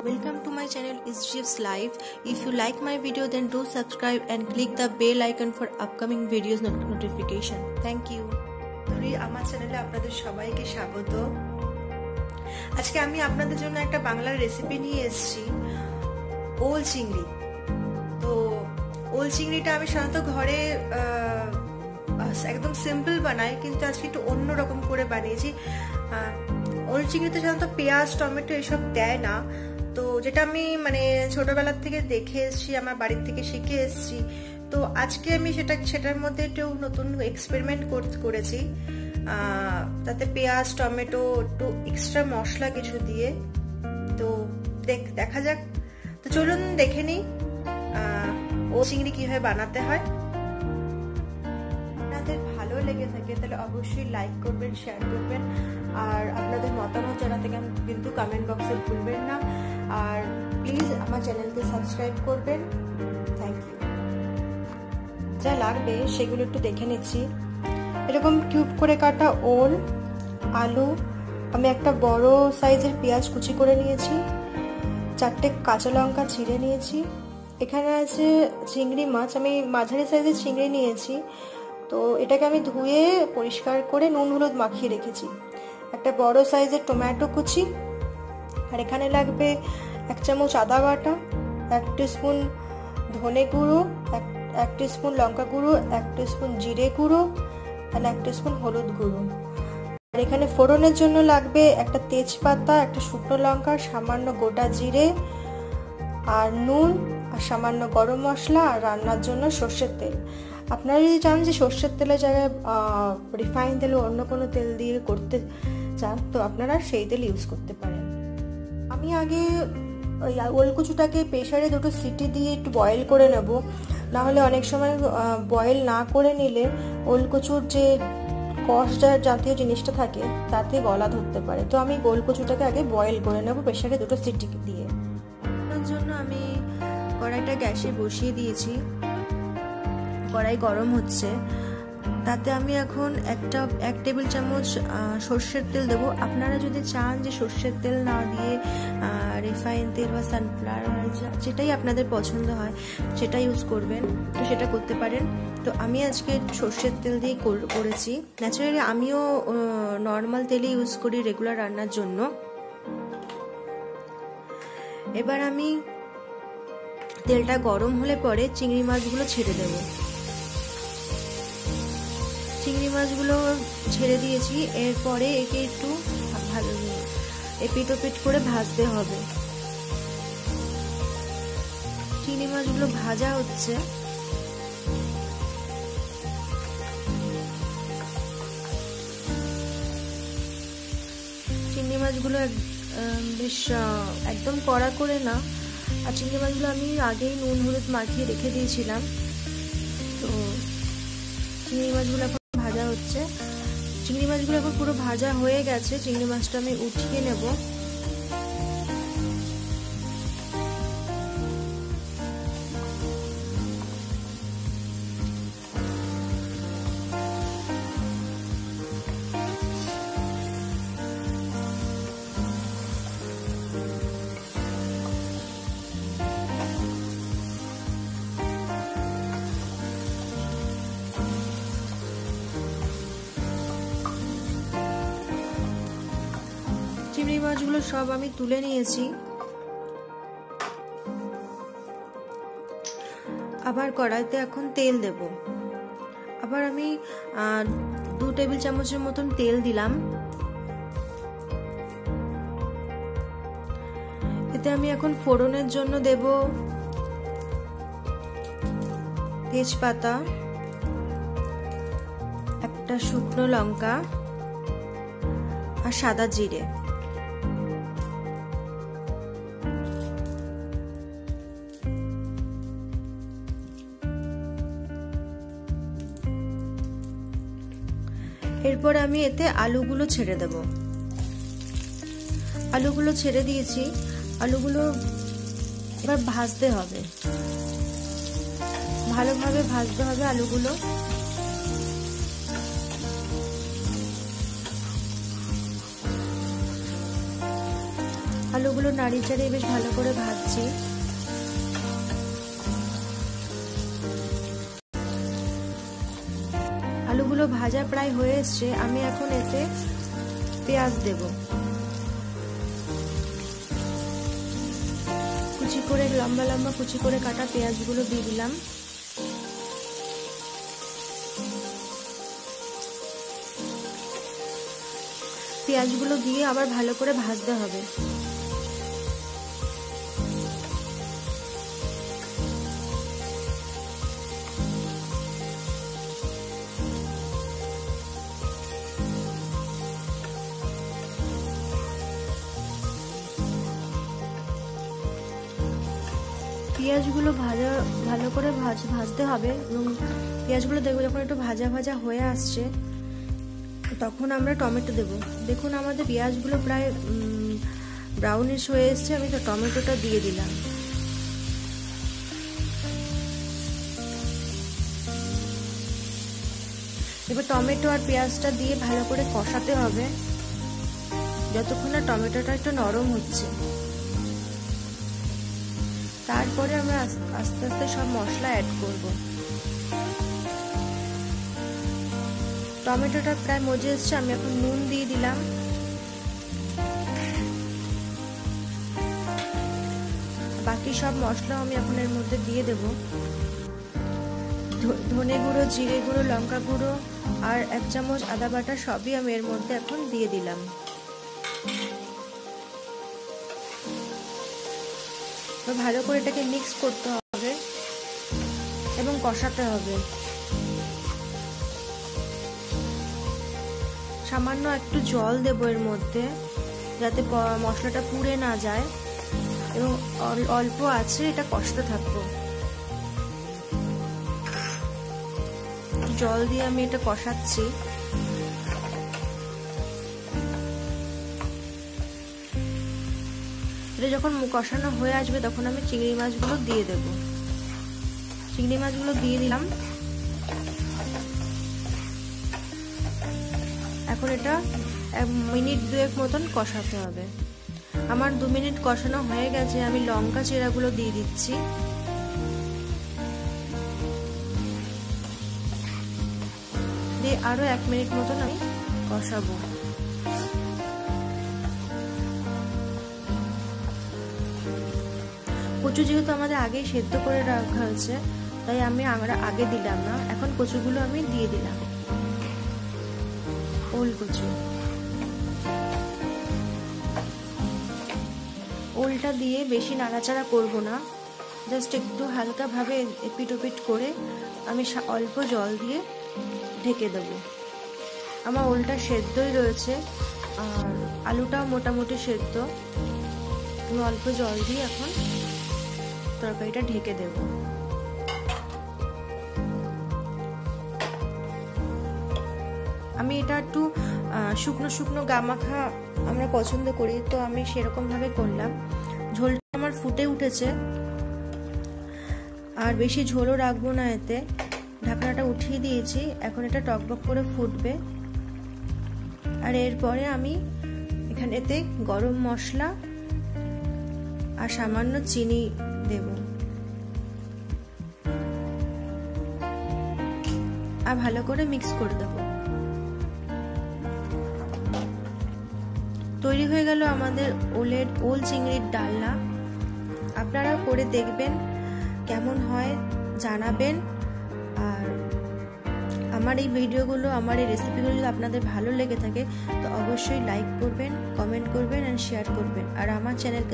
Welcome to my channel SGF's Life. If you like my video then do subscribe and click the bell icon for upcoming videos notification. Thank you. আমার চ্যানেলে আপনাদের সবাইকে স্বাগত। আজকে আমি আপনাদের জন্য একটা বাংলা রেসিপি নিয়ে এসেছি, ওল চিংড়ি। তো ওল চিংড়িটা আমি সাধারণত ঘরে একদম সিম্পল বানাই, কিন্তু আজকে একটু অন্য রকম করে বানিয়েছি। ওল চিংড়িতে সাধারণত পেঁয়াজ টমেটো এসব দেয় না, তো যেটা আমি ছোটবেলার থেকে দেখে এসেছি, আমার বাড়ির থেকে শিখে এসেছি। তো আজকে আমি সেটার মধ্যে একটু নতুন এক্সপেরিমেন্ট করেছি, তাতে পেঁয়াজ টমেটো একটু এক্সট্রা মশলা কিছু দিয়ে। তো দেখা যাক। তো চলুন দেখে নিই ওল চিংড়ি কিভাবে বানাতে হয়। আপনাদের ভালো লেগে থাকে তাহলে অবশ্যই লাইক করবেন, শেয়ার করবেন, আর আপনাদের মতামত জানাতে কিন্তু কমেন্ট বক্সে ভুলবেন না। আর প্লিজ আমার চ্যানেলকে সাবস্ক্রাইব করবেন। Thank you. যা লাগবে সেগুলো একটু দেখে নিচ্ছি। এরকম কিউব করে কাটা ওল, আলু, আমি একটা বড় সাইজের পেঁয়াজ কুচি করে নিয়েছি, 4টে কাঁচা লঙ্কা ছিঁড়ে নিয়েছি। এখানে আছে চিংড়ি মাছ, আমি মাঝারি সাইজের চিংড়ি নিয়েছি। তো এটাকে আমি ধুয়ে পরিষ্কার করে নুন হলুদ মাখিয়ে রেখেছি। একটা বড় সাইজের টমেটো কুচি, আর এখানে লাগবে 1 চামচ আদা বাটা, 1 টিস্পুন ধনে গুঁড়ো, 1 টিস্পুন লঙ্কা গুঁড়ো, 1 টিস্পুন জিরে গুঁড়ো, আর 1 টিস্পুন হলুদ গুঁড়ো। আর এখানে ফোড়নের জন্য লাগবে একটা তেজপাতা, একটা শুকনো লঙ্কা, সামান্য গোটা জিরে, আর নুন, আর সামান্য গরম মশলা, আর রান্নার জন্য সর্ষের তেল। আপনারা যদি চান যে সর্ষের তেলের জায়গায় রিফাইন তেল অন্য কোনো তেল দিয়ে করতে চান, তো আপনারা সেই তেল ইউজ করতে পারেন। আমি আগে ওই ওলকুচুটাকে প্রেশারে 2টো সিটি দিয়ে একটু বয়েল করে নেব, নাহলে অনেক সময় বয়েল না করে নিলে ওলকুচুর যে কষটা জাতীয় জিনিসটা থাকে তাতে গলা ধরতে পারে। তো আমি ওলকুচুটাকে আগে বয়েল করে নেব প্রেশারে 2টো সিটি দিয়ে। তার জন্য আমি কড়াইটা গ্যাসে বসিয়ে দিয়েছি, কড়াই গরম হচ্ছে। তাতে আমি এখন 1 টেবিল চামচ সর্ষের তেল দেবো। আপনারা যদি চান যে সর্ষের তেল না দিয়ে রিফাইন তেল বা সানফ্লাওয়ার অয়েল যেটাই আপনাদের পছন্দ হয় সেটা ইউজ করবেন, তো সেটা করতে পারেন। তো আমি আজকে সর্ষের তেল দিয়ে করেছি। ন্যাচারালি আমিও নর্মাল তেলই ইউজ করি রেগুলার রান্নার জন্য। এবার আমি তেলটা গরম হলে পরে চিংড়ি মাছগুলো ছেড়ে দেবো। চিংড়ি মাছগুলো ছেড়ে দিয়েছি, এরপরে একে একটু ভালো এপিট ওপিট করে ভাজতে হবে। চিংড়ি মাছগুলো ভাজা হচ্ছে। চিংড়ি মাছগুলো বেশ একদম কড়া করে না, আর চিংড়ি মাছগুলো আমি আগেই নুন হলুদ মাখিয়ে রেখে দিয়েছিলাম। তো চিংড়ি মাছগুলো এখন ভাজা হচ্ছে। চিংড়ি মাছগুলো এখন পুরো ভাজা হয়ে গেছে। চিংড়ি মাছটা আমি উঠিয়ে নেব। চিংড়ি মাছগুলো সব আমি তুলে নিয়েছি। আবার কড়াইতে এখন তেল দেব। আবার আমি 2 টেবিল চামচের মতন তেল দিলাম। এতে আমি এখন ফোড়নের জন্য দেব তেজপাতা, একটা শুকনো লঙ্কা, আর সাদা জিরে। এরপর আমি এতে আলুগুলো ছেড়ে দেব। আলুগুলো ছেড়ে দিয়েছি। আলুগুলো এবার ভাজতে হবে, ভালোভাবে ভাজতে হবে আলুগুলো। আলুগুলো নাড়িয়ে চাড়িয়ে বেশ ভালো করে ভাজছি। আলুগুলো ভাজা প্রায় হয়ে এসছে। আমি এখন এতে পেঁয়াজ দেব। কুচি করে লম্বা লম্বা কুচি করে কাটা পেঁয়াজগুলো দিয়ে দিলাম। পেঁয়াজগুলো দিয়ে আবার ভালো করে ভাজতে হবে। পেঁয়াজগুলো ভালো করে ভাজতে হবে এবং পেঁয়াজগুলো দেখবো যখন একটু ভাজা ভাজা হয়ে আসছে তখন আমরা টমেটো দেব। দেখুন আমাদের পেঁয়াজগুলো প্রায় ব্রাউনিশ হয়ে এসছে। আমি তো টমেটোটা দিয়ে দিলাম। এবার টমেটো আর পেঁয়াজটা দিয়ে ভালো করে কষাতে হবে যতক্ষণ না টমেটোটা একটু নরম হচ্ছে। তারপরে আমরা আস্তে আস্তে সব মশলা অ্যাড করব। টমেটোটা প্রায় মজে এসছে। আমি এখন নুন দিয়ে দিলাম। বাকি সব মশলা আমি এখন এর মধ্যে দিয়ে দেব। ধনে গুঁড়ো, জিরে গুঁড়ো, লঙ্কা গুঁড়ো আর 1 চামচ আদা বাটা সবই আমি এর মধ্যে এখন দিয়ে দিলাম। ভালো করে এটাকে মিক্স করতে হবে এবং কষাতে হবে। সামান্য একটু জল দেব এর মধ্যে যাতে মশলাটা পুড়ে না যায় এবং অল্প আছে এটা কষতে থাকবো। জল দিয়ে আমি এটা কষাচ্ছি। এটা যখন কষানো হয়ে আসবে তখন আমি চিংড়ি মাছগুলো দিয়ে দেব। চিংড়ি মাছগুলো দিয়ে দিলাম। এখন এটা 1 মিনিট 2 মতন কষাতে হবে। আমার 2 মিনিট কষানো হয়ে গেছে। আমি লঙ্কা চিরাগুলো দিয়ে দিচ্ছি। দিয়ে আরো 1 মিনিট মতন আমি কষাবো। কচু যেহেতু আমাদের আগেই সেদ্ধ করে রাখা হয়েছে তাই আমরা আগে দিলাম না। এখন কচুগুলো আমি দিয়ে দিলাম। ওল কচু, ওলটা দিয়ে বেশি নাড়াচাড়া করব না, জাস্ট একটু হালকা ভাবে এপিট ওপিট করে আমি অল্প জল দিয়ে ঢেকে দেব। আমার ওলটা সেদ্ধই রয়েছে আর আলুটাও মোটামুটি সেদ্ধ। আমি অল্প জল দিয়ে এখন তরকারিটা ঢেকে দেব। আমি এটা একটু শুকনো শুকনো গামাখা আমরা পছন্দ করি তো আমি সেরকম ভাবে করলাম। ঝোলটা আমার ফুটে উঠেছে আর বেশি ঝোলও রাখবো না এতে। ঢাকনাটা উঠিয়ে দিয়েছি। এখন এটা টকবক করে ফুটবে আর এরপরে আমি এখানেতে গরম মশলা আর সামান্য চিনি দেব আর ভালো করে মিক্স করে দেব। তৈরি হয়ে গেল আমাদের ওল চিংড়ির ডালনা। আপনারা করে দেখবেন, কেমন হয় জানাবেন। আর আমার এই ভিডিওগুলো, আমার এই রেসিপিগুলো যদি আপনাদের ভালো লেগে থাকে তো অবশ্যই লাইক করবেন, কমেন্ট করবেন আর শেয়ার করবেন। আর আমার চ্যানেলকে